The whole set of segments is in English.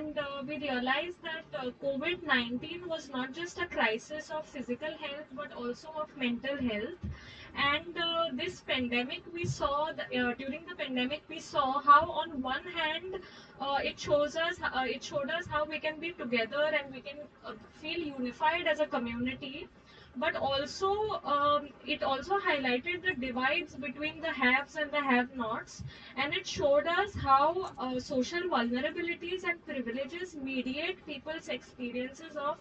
and we realized that COVID-19 was not just a crisis of physical health but also of mental health. And this pandemic, we saw during the pandemic, we saw how on one hand it showed us how we can be together and we can feel unified as a community, but also it also highlighted the divides between the haves and the have-nots, and it showed us how social vulnerabilities and privileges mediate people's experiences of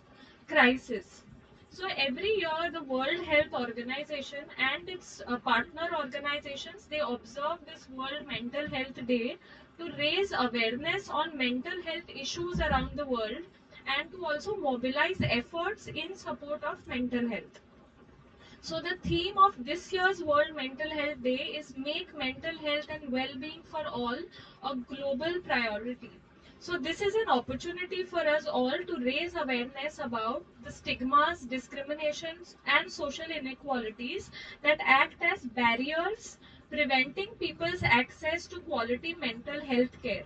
crisis. So every year, the World Health Organization and its partner organizations, they observe this World Mental Health Day to raise awareness on mental health issues around the world and to also mobilize efforts in support of mental health. So the theme of this year's World Mental Health Day is Make Mental Health and Well-Being for All a Global Priority. So this is an opportunity for us all to raise awareness about the stigmas, discriminations and social inequalities that act as barriers preventing people's access to quality mental health care.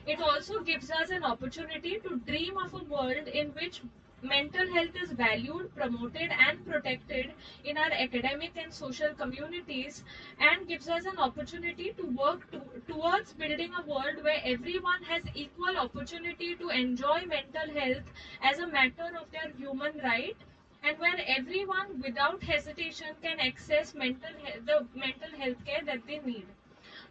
It also gives us an opportunity to dream of a world in which mental health is valued, promoted, and protected in our academic and social communities, and gives us an opportunity to work towards building a world where everyone has equal opportunity to enjoy mental health as a matter of their human right, and where everyone without hesitation can access the mental health care that they need.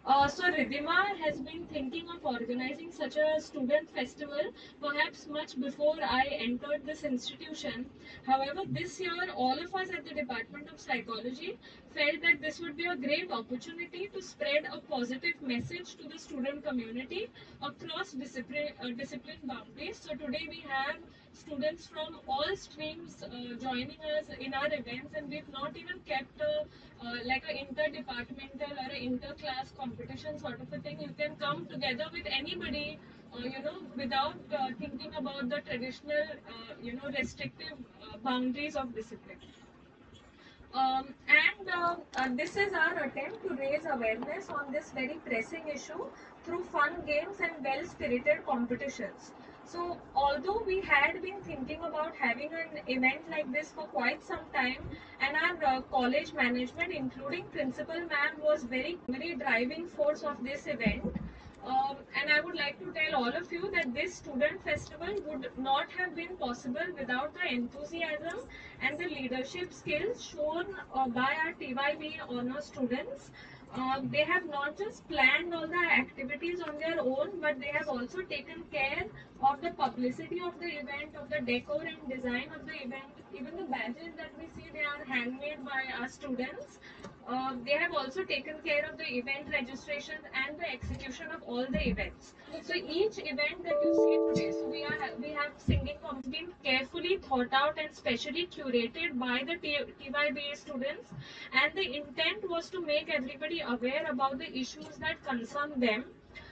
So Ridhima has been thinking of organizing such a student festival perhaps much before I entered this institution. However, this year all of us at the Department of Psychology felt that this would be a great opportunity to spread a positive message to the student community across discipline boundaries. So today we have students from all streams joining us in our events, and we've not even kept like an interdepartmental or an interclass competition sort of a thing. You can come together with anybody, without thinking about the traditional, restrictive boundaries of discipline. And this is our attempt to raise awareness on this very pressing issue through fun games and well-spirited competitions. So, although we had been thinking about having an event like this for quite some time, and our college management, including principal ma'am, was very driving force of this event. And I would like to tell all of you that this student festival would not have been possible without the enthusiasm and the leadership skills shown by our TYB honor students. They have not just planned all the activities on their own, but they have also taken care of the publicity of the event, of the decor and design of the event. Even the badges that we see, they are handmade by our students. They have also taken care of the event registration and the execution of all the events. So each event that you see today, so we have singing been carefully thought out and specially curated by the TYBA students, and the intent was to make everybody aware about the issues that concern them.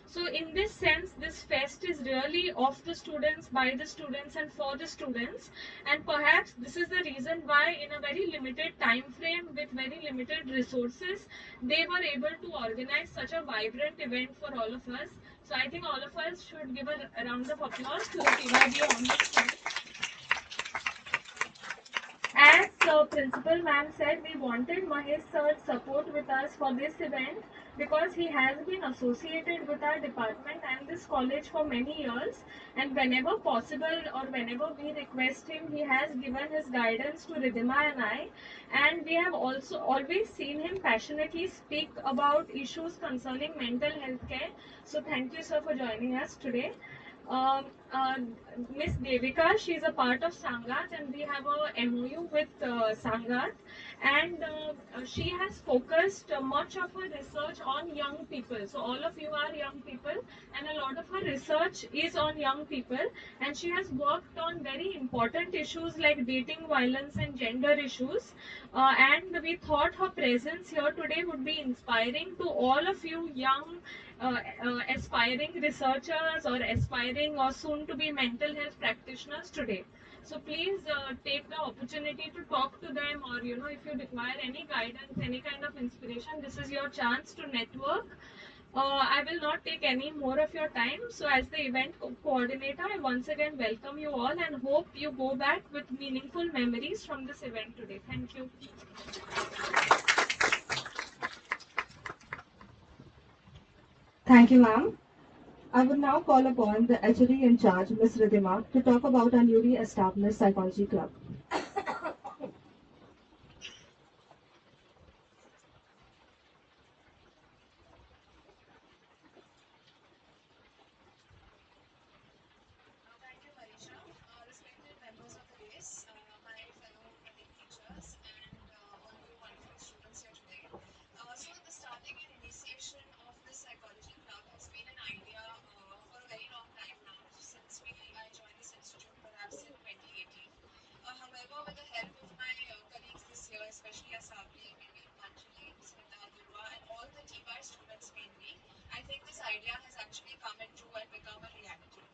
So in this sense, this fest is really of the students, by the students and for the students, and perhaps this is the reason why in a very limited time frame with very limited resources, they were able to organize such a vibrant event for all of us. So I think all of us should give a round of applause to the TYB on this side. As Principal Ma'am said, we wanted Mahesh Sir's support with us for this event because he has been associated with our department and this college for many years, and whenever possible or whenever we request him, he has given his guidance to Ridhima and I, and we have also always seen him passionately speak about issues concerning mental health care. So thank you, sir, for joining us today. Um, uh, Miss Devika, she is a part of Sangat, and we have a MOU with Sangat, and she has focused much of her research on young people. So all of you are young people, and a lot of her research is on young people, and she has worked on very important issues like dating violence and gender issues. And we thought her presence here today would be inspiring to all of you young aspiring researchers or aspiring or soon to be mental health practitioners today. So please take the opportunity to talk to them, or if you require any guidance, any kind of inspiration, this is your chance to network. I will not take any more of your time. So, as the event coordinator, I once again welcome you all and hope you go back with meaningful memories from this event today. Thank you. Thank you, ma'am. I would now call upon the HOD in charge, Ms. Ridhima, to talk about our newly established psychology club. Thank you, Marisha. Respected members of the race, my fellow colleague teachers, and all you wonderful students here today. So, the starting and initiation of this psychology club has been an idea for a very long time now, since I joined this institute perhaps in 2018. However, with the help of my colleagues this year, especially Asabri, maybe Manjali, Smita, Durva, and all the TY students mainly, I think this idea has actually come into and become a reality.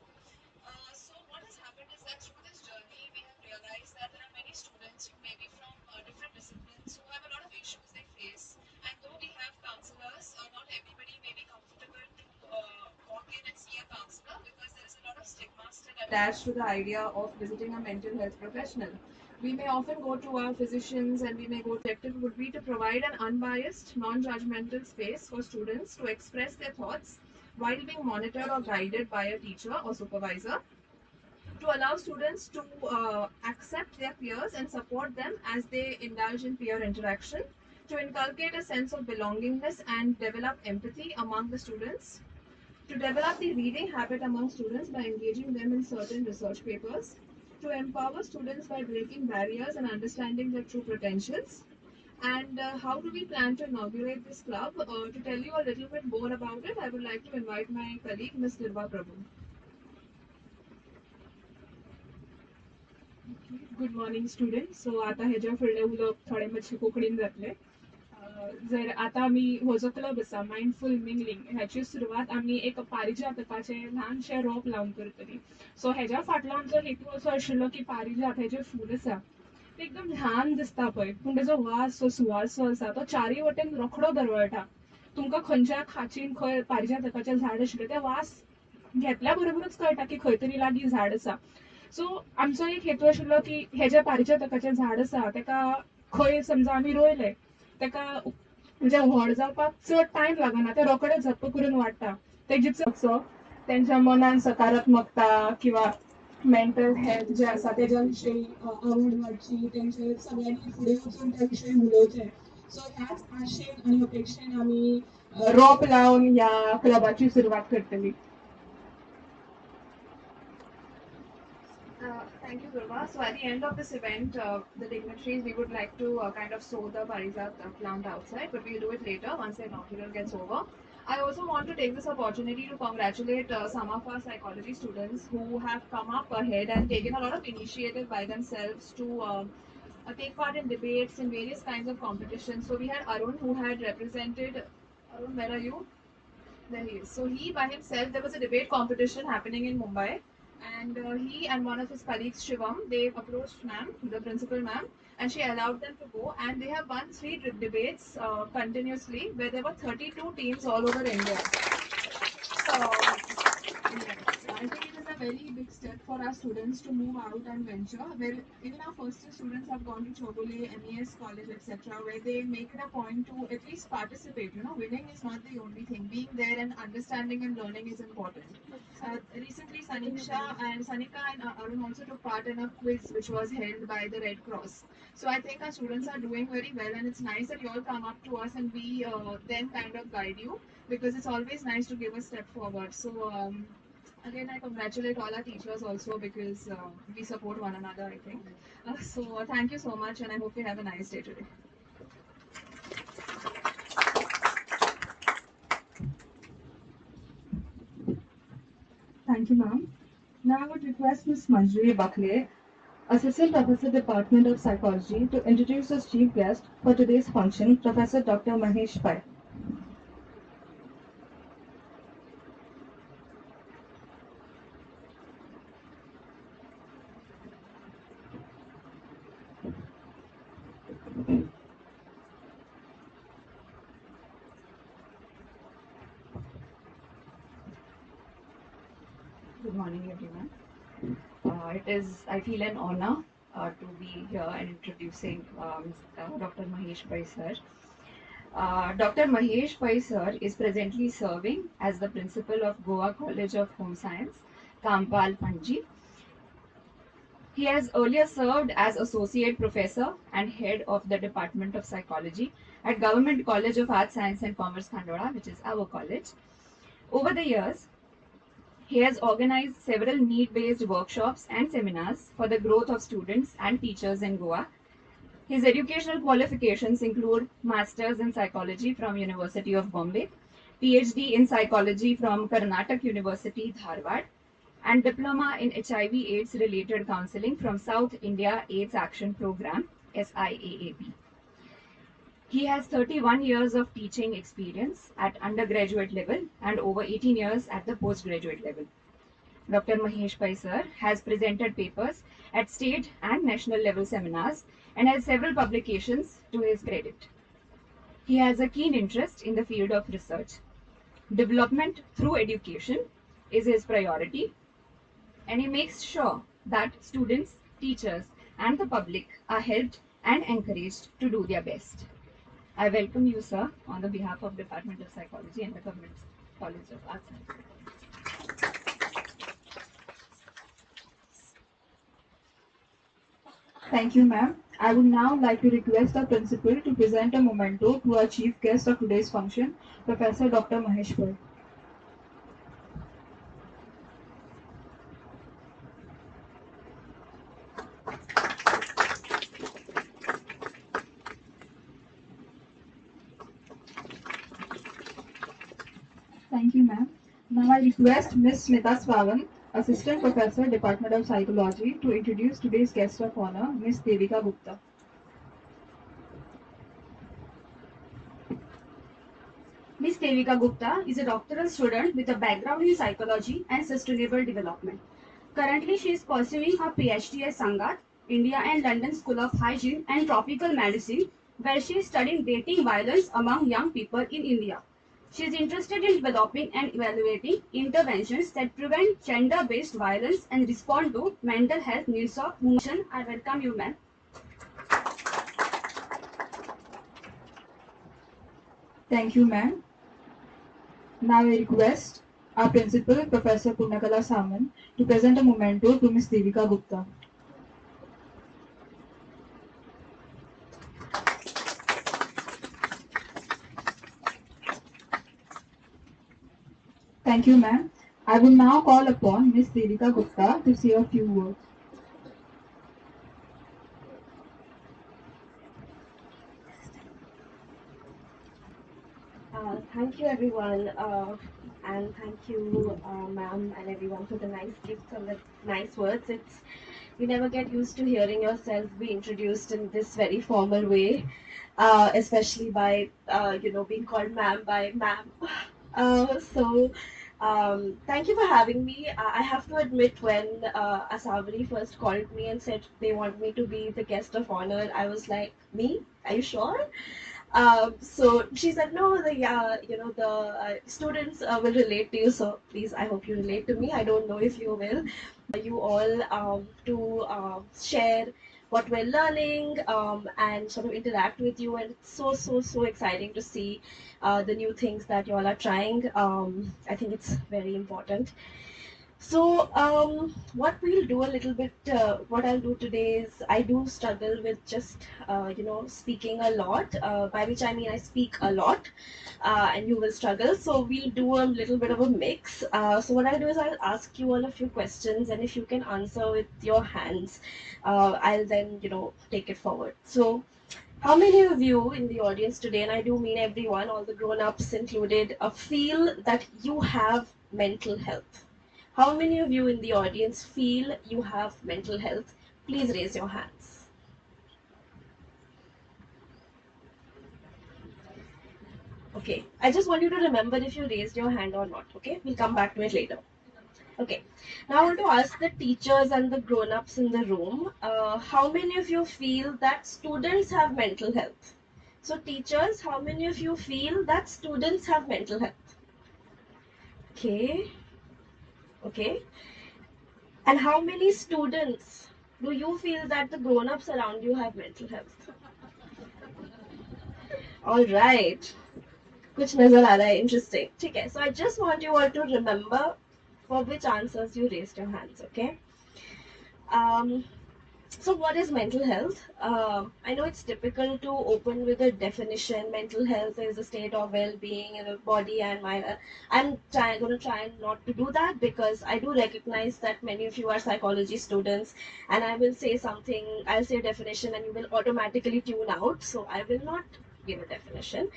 So what has happened is that through this journey, we have realized that there are many students who may be from different disciplines who have a lot of issues they face. And though we have counselors, not everybody may be comfortable to walk in and see a counselor because there is a lot of stigma still attached to the idea of visiting a mental health professional. We may often go to our physicians and we may go to objective would be to provide an unbiased, non-judgmental space for students to express their thoughts while being monitored or guided by a teacher or supervisor, to allow students to accept their peers and support them as they indulge in peer interaction, to inculcate a sense of belongingness and develop empathy among the students, to develop the reading habit among students by engaging them in certain research papers, to empower students by breaking barriers and understanding their true potentials. And how do we plan to inaugurate this club? To tell you a little bit more about it, I would like to invite my colleague, Ms. Durva Prabhu. Good morning students. So आता हेज्या फुडले उलोवप थोडे मातशे कोंकणीन जातले. जर आतां आमी हो जो क्लब आसा मायंडफूल मिंगलिंग ह्याची सुरवात आमी एक पारिजातकाचे ल्हानशें रोप लावन करतली. सो हेज्या फाटलो आमचो हेतू असो आशिल्लो की पारिजात हें जें फूल आसा तें एकदम ल्हान दिसता पळय पूण तेजो वास जो सुवास जो आसा तो चारूय वटेन रोखडो दरवळटा. तुमकां खंयच्या खांचीन खंय पारिजातकाचें झाड आशिल्लें तें वास घेतल्या बरोबरच कळटा की खंय तरी लागीं झाड आसा. सो आमचो एक हेतू आशिल्लो की हे जे पारिजातकाचें झाड आसा तेका खंय समजा आमी रोयलें तेका म्हणजे व्हड जावपाक चड टायम लागना तें रोखडें झप्प करून वाडटा. तेजी चो तेंच्या मनान सकारात्मकता किंवा मेंटल हेल्थ जे आसा तेज्या विशयी आवड वाडची, तेंचे सगळ्यांनी फुडें वचून त्या विशयी उलोवचें. सो ह्याच आशेन आनी अपेक्षेन आमी रोप लावन ह्या क्लबाची सुरवात करतली. Thank you, Durva. So at the end of this event, the dignitaries, we would like to kind of sow the parijat plant outside, but we'll do it later once the inaugural gets over. I also want to take this opportunity to congratulate some of our psychology students who have come up ahead and taken a lot of initiative by themselves to take part in debates in various kinds of competitions. So we had Arun who had represented. Arun, where are you? There he is. So he by himself, there was a debate competition happening in Mumbai, and he and one of his colleagues, Shivam, they approached ma'am, the principal ma'am, and she allowed them to go, and they have won three debates continuously, where there were 32 teams all over India. So yes, I think it is a very big step for our students to move out and venture. Where even our first year students have gone to Chobole, MES college, etc., where they make it a point to at least participate. You know, winning is not the only thing. Being there and understanding and learning is important. Recently, Sanika and Arun also took part in a quiz which was held by the Red Cross. So I think our students are doing very well, and it's nice that you all come up to us and we then kind of guide you because it's always nice to give a step forward. So again, I congratulate all our teachers also because we support one another, I think. So thank you so much, and I hope you have a nice day today. Thank you, ma'am. Now I would request Ms. Manjari Bakle, Assistant Professor, Department of Psychology, to introduce as chief guest for today's function, Professor Dr. Mahesh Pai. morning, everyone. I feel an honor to be here and introducing Dr. Mahesh Pai sir. Dr. Mahesh Pai sir is presently serving as the principal of Goa College of Home Science, Kampal, Panji. He has earlier served as associate professor and head of the Department of Psychology at Government College of Arts, Science and Commerce, Khandora, which is our college. Over the years, he has organized several need-based workshops and seminars for the growth of students and teachers in Goa. His educational qualifications include Masters in Psychology from University of Bombay, PhD in Psychology from Karnataka University, Dharwad, and Diploma in HIV/AIDS related counseling from South India AIDS Action Program, SIAAP. He has 31 years of teaching experience at undergraduate level and over 18 years at the postgraduate level. Dr. Mahesh Pai sir has presented papers at state and national level seminars and has several publications to his credit. He has a keen interest in the field of research. Development through education is his priority, and he makes sure that students, teachers, and the public are helped and encouraged to do their best. I welcome you, sir, on the behalf of Department of Psychology and the Government College of Arts and Sciences. Thank you, ma'am. I would now like to request the principal to present a memento to our chief guest of today's function, Professor Dr. Mahesh Pai. Thank you, ma'am. Now I request Ms. Smita Swavan, Assistant Professor, Department of Psychology, to introduce today's guest of honor, Ms. Devika Gupta. Ms. Devika Gupta is a doctoral student with a background in psychology and sustainable development. Currently, she is pursuing her PhD at Sangath, India and London School of Hygiene and Tropical Medicine, where she is studying dating violence among young people in India. She is interested in developing and evaluating interventions that prevent gender-based violence and respond to mental health needs of women. I welcome you, ma'am. Thank you, ma'am. Now I request our principal, Professor Punakala Saman, to present a memento to Ms. Devika Gupta. Thank you, ma'am. I will now call upon Ms. Devika Gupta to say a few words. Thank you everyone, and thank you, ma'am, and everyone for the nice gifts and the nice words. It's you never get used to hearing yourself be introduced in this very formal way, especially by being called ma'am by ma'am. Thank you for having me. I have to admit, when Asabri first called me and said they want me to be the guest of honor, I was like, me? Are you sure? So she said, no, the students will relate to you. So please, I hope you relate to me. I don't know if you will. You all to share what we're learning and sort of interact with you. And it's so exciting to see the new things that you all are trying. I think it's very important. So, what we'll do a little bit, what I'll do today is I do struggle with just, speaking a lot, by which I mean I speak a lot, and you will struggle. So, we'll do a little bit of a mix. So, what I'll do is I'll ask you all a few questions, and if you can answer with your hands, I'll then, take it forward. So, how many of you in the audience today, and I do mean everyone, all the grown ups included, feel that you have mental health? How many of you in the audience feel you have mental health? Please raise your hands. Okay, I just want you to remember if you raised your hand or not. Okay, we'll come back to it later. Okay, now I want to ask the teachers and the grown ups in the room, how many of you feel that students have mental health? So, teachers, how many of you feel that students have mental health? Okay, okay. And how many students do you feel that the grown-ups around you have mental health? All right. कुछ नजर आ रहा है interesting. ठीक है. So I just want you all to remember for which answers you raised your hands. Okay. Um, So, what is mental health? I know it's typical to open with a definition. Mental health is a state of well-being in the body and mind. I'm going to try not to do that because I do recognize that many of you are psychology students, and I will say something. I'll say a definition, and you will automatically tune out. So, I will not give a definition.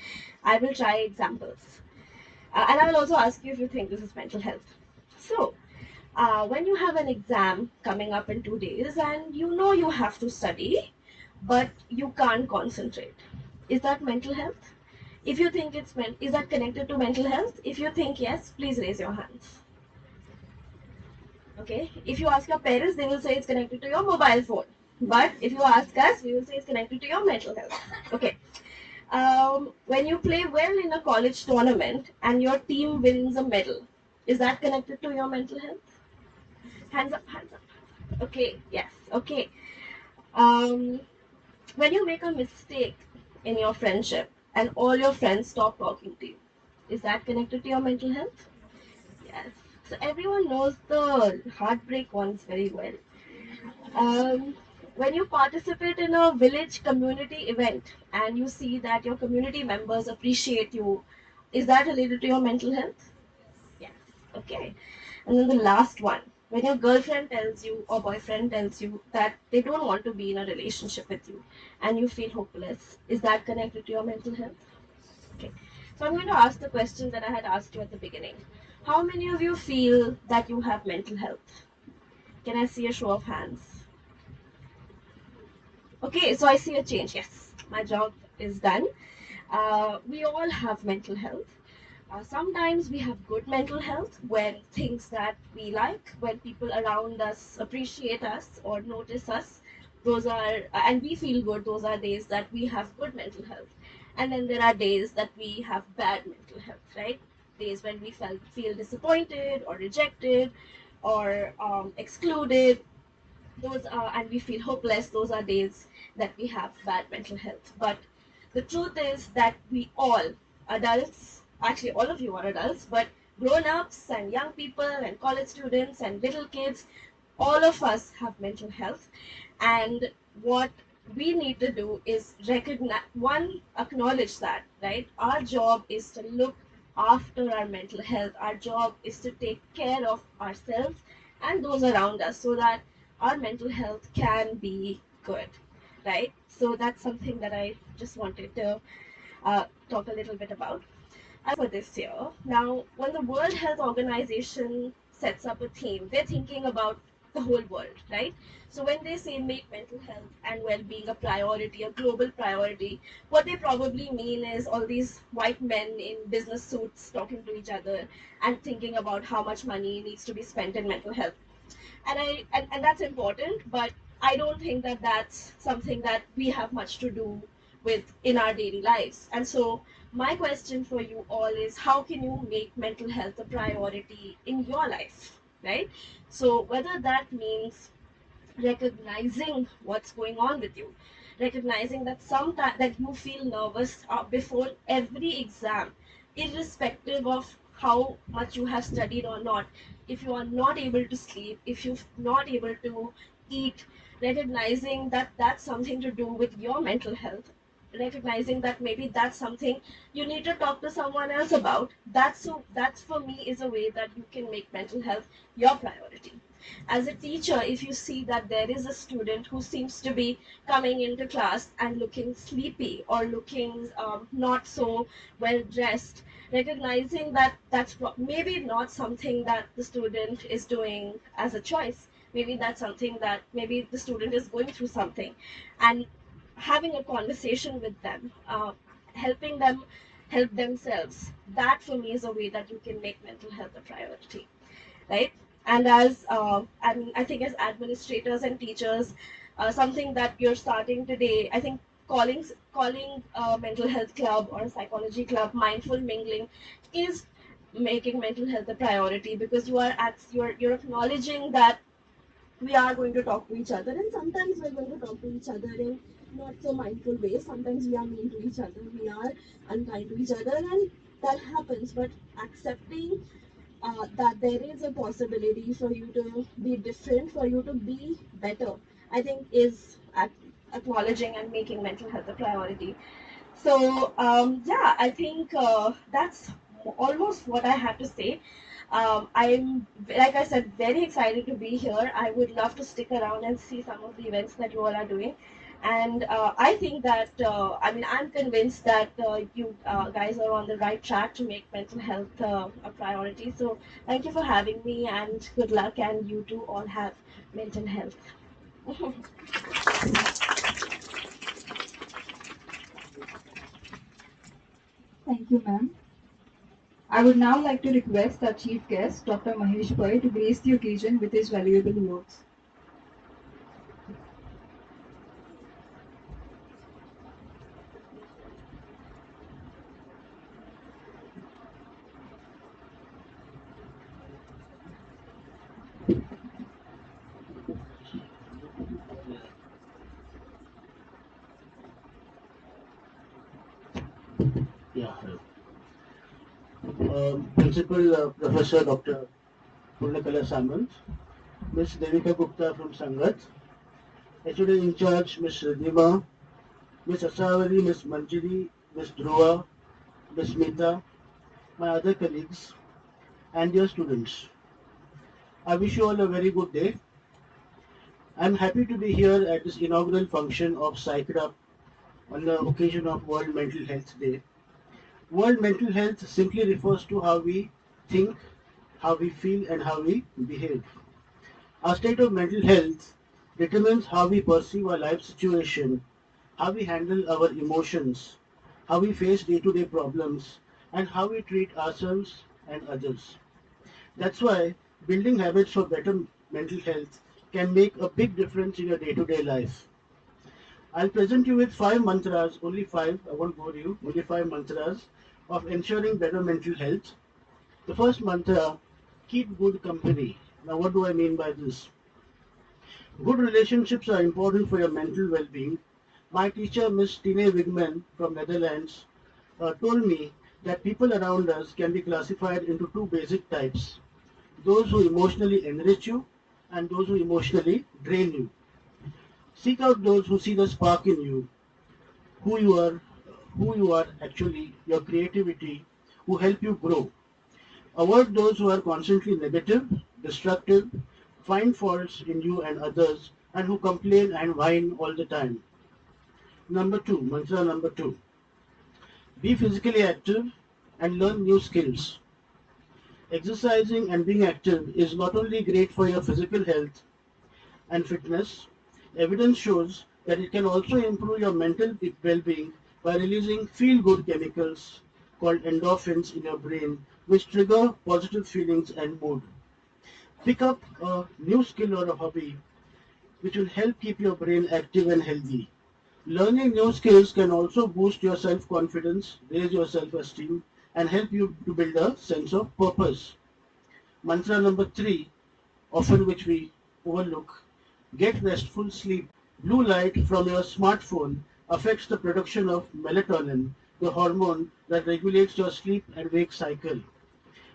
I will try examples, and I will also ask you if you think this is mental health. So, when you have an exam coming up in 2 days and you know you have to study, but you can't concentrate, is that mental health? If you think is that connected to mental health? If you think yes, please raise your hands. Okay. If you ask your parents, they will say it's connected to your mobile phone. But if you ask us, we will say it's connected to your mental health. Okay. When you play well in a college tournament and your team wins a medal, is that connected to your mental health? Hands up, hands up. Okay, yes, okay. Um, when you make a mistake in your friendship and all your friends stop talking to you, is that connected to your mental health? Yes. So everyone knows the heartbreak ones very well. When you participate in a village community event and you see that your community members appreciate you, is that related to your mental health? Yes. Okay. And then the last one, when your girlfriend tells you or boyfriend tells you that they don't want to be in a relationship with you and you feel hopeless, is that connected to your mental health? Okay. So I'm going to ask the question that I had asked you at the beginning. How many of you feel that you have mental health? Can I see a show of hands? Okay, so I see a change. Yes, my job is done. We all have mental health. Sometimes we have good mental health when things that we like, when people around us appreciate us or notice us, those are, and we feel good, those are days that we have good mental health. And then there are days that we have bad mental health, right? Days when we feel disappointed or rejected or excluded, those are, and we feel hopeless, those are days that we have bad mental health. But the truth is that we all, adults, actually all of you are adults, but grown-ups and young people and college students and little kids, all of us have mental health. And what we need to do is recognize, one, acknowledge that, right? Our job is to look after our mental health. Our job is to take care of ourselves and those around us so that our mental health can be good, right? So that's something that I just wanted to talk a little bit about for this year. Now, when the World Health Organization sets up a theme, they're thinking about the whole world, right? So when they say make mental health and well-being a priority, a global priority, what they probably mean is all these white men in business suits talking to each other and thinking about how much money needs to be spent in mental health. And that's important, but I don't think that that's something that we have much to do with in our daily lives. And so my question for you all is, how can you make mental health a priority in your life, right? So whether that means recognizing what's going on with you, recognizing that sometimes that you feel nervous before every exam, irrespective of how much you have studied or not. If you are not able to sleep, if you're not able to eat, recognizing that that's something to do with your mental health, recognizing that maybe that's something you need to talk to someone else about. That's for me is a way that you can make mental health your priority. As a teacher, if you see that there is a student who seems to be coming into class and looking sleepy or looking not so well dressed, recognizing that that's maybe not something that the student is doing as a choice. Maybe that's something that maybe the student is going through something, and having a conversation with them, helping them help themselves. That for me is a way that you can make mental health a priority, right? And and I think as administrators and teachers, something that you're starting today, I think calling a mental health club or a psychology club mindful mingling is making mental health a priority, because you're acknowledging that we are going to talk to each other, and sometimes we're going to talk to each other in not so mindful ways. Sometimes we are mean to each other, we are unkind to each other, and that happens. But accepting that there is a possibility for you to be different, for you to be better, I think is acknowledging and making mental health a priority. So yeah, I think that's almost what I have to say. I'm, like I said, very excited to be here. I would love to stick around and see some of the events that you all are doing. And I think that, I mean, I'm convinced that you guys are on the right track to make mental health a priority. So thank you for having me, and good luck. And you too all have mental health. Thank you, ma'am. I would now like to request our chief guest, Dr. Mahesh Pai, to grace the occasion with his valuable words. Yeah, Principal Professor Dr. Purnakala Samant, Miss Devika Gupta from Sangat, HOD in charge Miss Radhima, Miss Asavari, Miss Manjiri, Miss Dhruva, Miss Smita, my other colleagues, and dear students. I wish you all a very good day. I'm happy to be here at this inaugural function of Psyched Up on the occasion of World Mental Health Day. World Mental Health simply refers to how we think, how we feel, and how we behave. Our state of mental health determines how we perceive our life situation, how we handle our emotions, how we face day-to-day problems, and how we treat ourselves and others. That's why building habits for better mental health can make a big difference in your day-to-day life. I'll present you with five mantras, only five, I won't bore you, only five mantras of ensuring better mental health. The first mantra, keep good company. Now, what do I mean by this? Good relationships are important for your mental well-being. My teacher, Miss Tine Wigman from Netherlands, told me that people around us can be classified into two basic types: those who emotionally enrich you and those who emotionally drain you. Seek out those who see the spark in you, who you are, who you are actually, your creativity, who help you grow. Avoid those who are constantly negative, destructive, find faults in you and others, and who complain and whine all the time. Number two, mantra number two, be physically active and learn new skills. Exercising and being active is not only great for your physical health and fitness, evidence shows that it can also improve your mental well-being by releasing feel-good chemicals called endorphins in your brain, which trigger positive feelings and mood. Pick up a new skill or a hobby which will help keep your brain active and healthy. Learning new skills can also boost your self-confidence, raise your self-esteem, and help you to build a sense of purpose. Mantra number three, often which we overlook, get restful sleep. Blue light from your smartphone affects the production of melatonin, the hormone that regulates your sleep and wake cycle.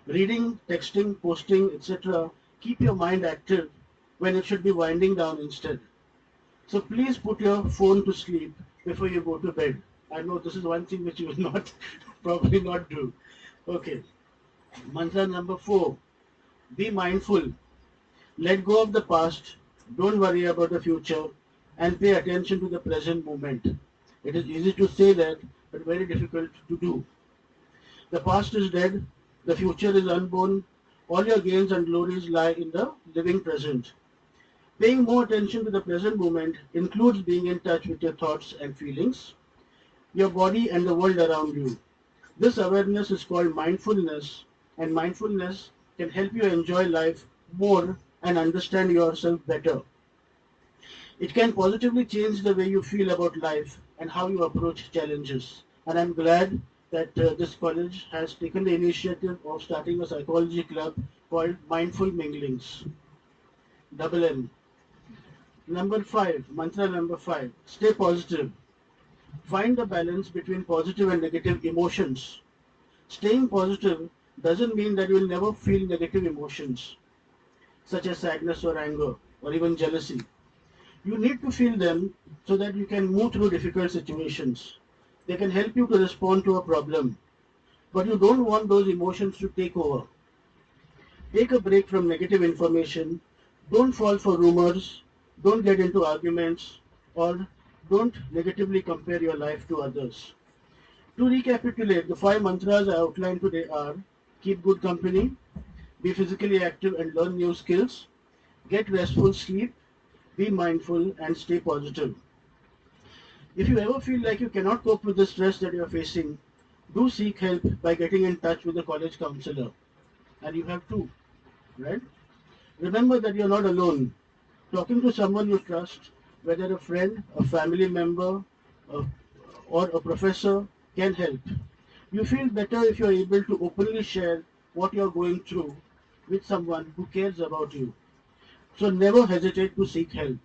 Reading, texting, posting, etc. keep your mind active when it should be winding down instead. So please put your phone to sleep before you go to bed. I know this is one thing which you will not probably not do. Okay. Mantra number four. Be mindful. Let go of the past. Don't worry about the future and pay attention to the present moment. It is easy to say that, but very difficult to do. The past is dead. The future is unborn. All your gains and glories lie in the living present. Paying more attention to the present moment includes being in touch with your thoughts and feelings, your body, and the world around you. This awareness is called mindfulness, and mindfulness can help you enjoy life more and understand yourself better. It can positively change the way you feel about life and how you approach challenges. And I'm glad that this college has taken the initiative of starting a psychology club called Mindful Minglings, double M. Number 5, mantra number 5, stay positive. Find the balance between positive and negative emotions. Staying positive doesn't mean that you will never feel negative emotions, such as sadness or anger or even jealousy. You need to feel them so that you can move through difficult situations. They can help you to respond to a problem, but you don't want those emotions to take over. Take a break from negative information. Don't fall for rumors. Don't get into arguments, or don't negatively compare your life to others. To recapitulate, the 5 mantras I outlined today are: keep good company, be physically active and learn new skills, get restful sleep, be mindful, and stay positive. If you ever feel like you cannot cope with the stress that you are facing, do seek help by getting in touch with a college counselor. And you have to, right? Remember that you're not alone. Talking to someone you trust, whether a friend, a family member, a- or a professor, can help. You feel better if you're able to openly share what you're going through with someone who cares about you. So never hesitate to seek help.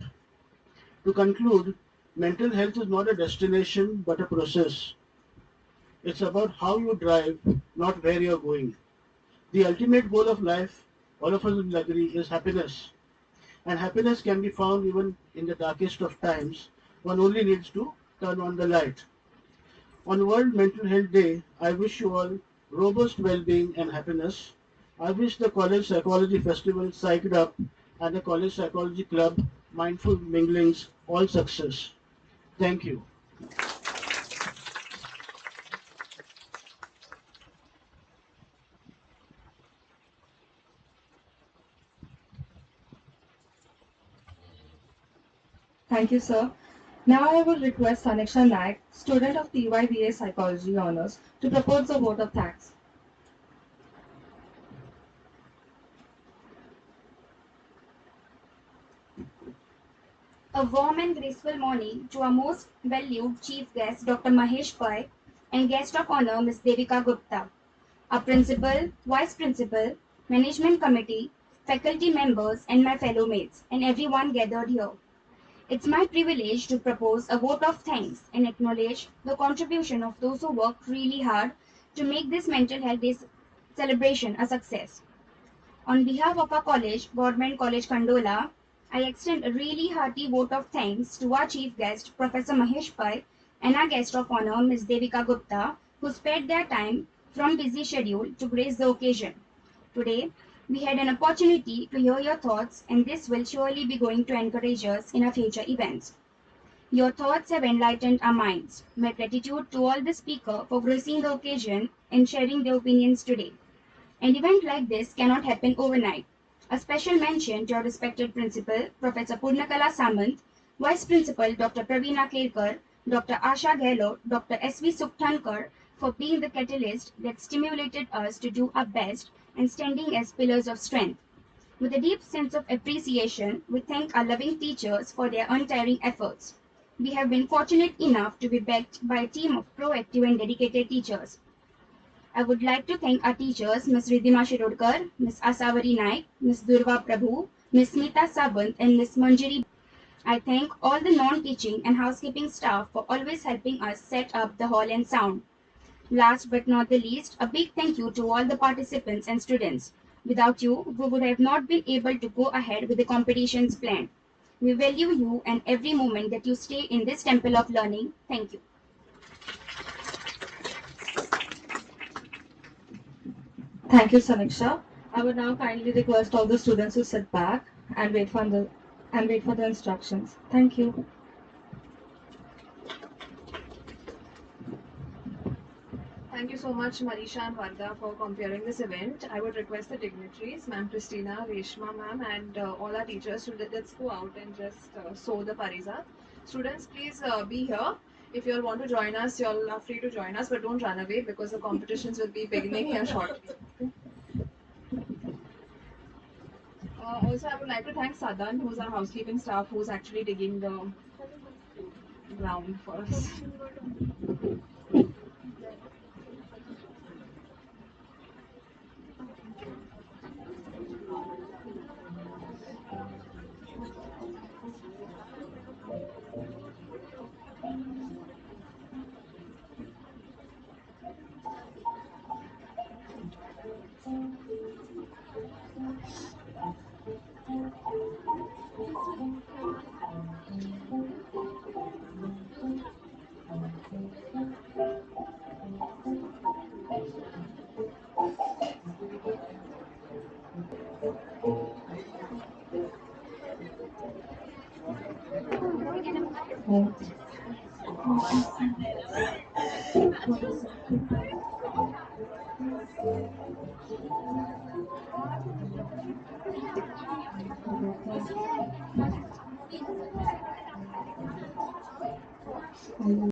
To conclude, mental health is not a destination but a process. It's about how you drive, not where you're going. The ultimate goal of life, all of us will agree, is happiness. And happiness can be found even in the darkest of times. One only needs to turn on the light. On World Mental Health Day, I wish you all robust well-being and happiness. I wish the College Psychology Festival Psyched Up and the College Psychology Club Mindful Minglings all success. Thank you. Thank you, sir. Now I will request Saniksha Naik, student of TYBA Psychology Honours, to propose the vote of thanks. A warm and graceful morning to our most valued chief guest, Dr. Mahesh Pai, and guest of honor, Ms. Devika Gupta, our principal, vice principal, management committee, faculty members, and my fellow mates, and everyone gathered here. It's my privilege to propose a vote of thanks and acknowledge the contribution of those who worked really hard to make this Mental Health Day celebration a success. On behalf of our college, Government College Kandola, I extend a really hearty vote of thanks to our chief guest, Professor Mahesh Pai, and our guest of honor, Ms. Devika Gupta, who spared their time from busy schedule to grace the occasion. Today, we had an opportunity to hear your thoughts, and this will surely be going to encourage us in our future events. Your thoughts have enlightened our minds. My gratitude to all the speakers for gracing the occasion and sharing their opinions today. An event like this cannot happen overnight. A special mention to our respected principal, Professor Purnakala Samant, Vice Principal Dr. Praveena Kerkar, Dr. Asha Gehlot, Dr. S.V. Sukthankar for being the catalyst that stimulated us to do our best and standing as pillars of strength. With a deep sense of appreciation, we thank our loving teachers for their untiring efforts. We have been fortunate enough to be backed by a team of proactive and dedicated teachers. I would like to thank our teachers, Ms. Riddhima Shirodkar, Ms. Asavari Naik, Ms. Durva Prabhu, Ms. Smita Sabant, and Ms. Manjari. I thank all the non-teaching and housekeeping staff for always helping us set up the hall and sound. Last but not the least, a big thank you to all the participants and students. Without you, we would have not been able to go ahead with the competitions planned. We value you and every moment that you stay in this temple of learning. Thank you. Thank you, Saniksha. I would now kindly request all the students to sit back and wait for the instructions. Thank you. Thank you so much, Marisha and Varda, for comparing this event. I would request the dignitaries, Ma'am Christina, Reshma Ma'am, and all our teachers to let's go out and just sow the parisat. Students, please be here. If you all want to join us, you all are free to join us, but don't run away because the competitions will be beginning here shortly. Also, I would like to thank Sadan, who's our housekeeping staff, who's actually digging the ground for us.